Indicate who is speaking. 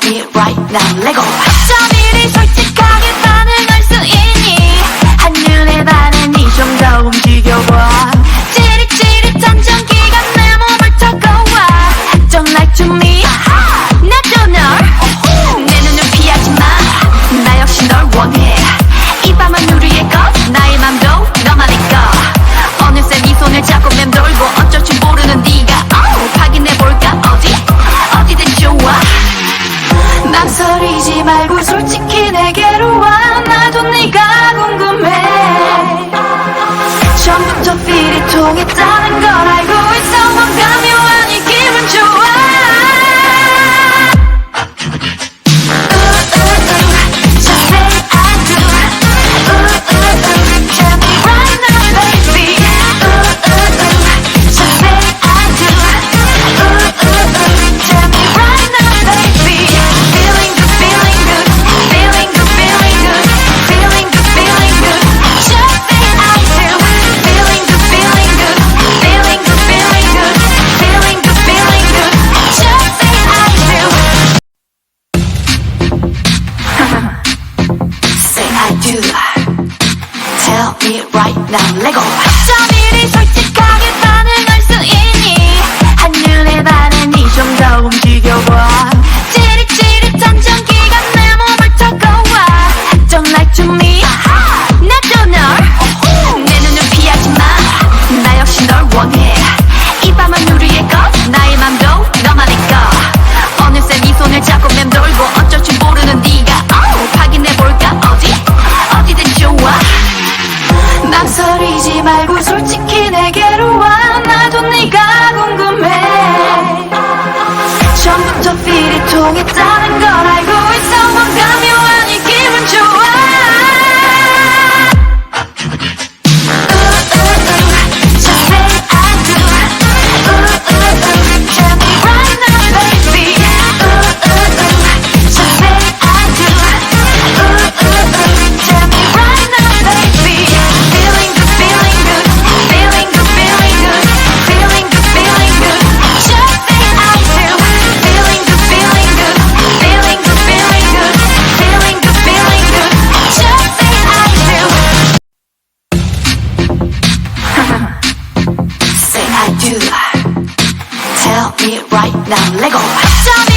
Speaker 1: me right now, Lego. 좀 이리 솔직하게 반응할 수 있니? 한눈에 반해 좀 더 움직여봐. 찌릿찌릿한 전기가 내 몸을 터고와. Don't like to me, 나도 널. 내 눈을 피하지 마, 나 역시 널 원해. 이 밤은 우리의 것, 나의 맘도 너만의 것. 어느새 네 손을 잡고 맴돌고 어쩔 줄 모르는 네가 확인해볼까? 어디든 좋아. 망설이지 말고 솔직히 내게로 와. 나도 네가 궁금해. 처음부터 필이 통했다는 걸 알고 있어. 뭔가 묘한 이 기분 좋아. Tell me right now, Lego. 좀 이리 솔직하게 반응할 수 있니? 한눈에 반해 좀 더 움직여봐. 찌릿찌릿한 전기가 내 몸을 터고와. Don't like to me, 나도 널. 내 눈을 피하지 마, 나 역시 널 원해. 이 밤은 우리의 것, 나의 맘도 너만의 것. 어느새 네 손을 잡고 맴돌고 어쩔 줄 모르는 네가 확인해볼까? 어디든 좋아. 망설이지 말고 솔직히 내게로 와. 나도 네가 궁금해. 처음부터 필이 통했다는 걸 알고 있어. 뭔가 묘한 이 기분 좋아. Say I do. Tell me right now, Lego.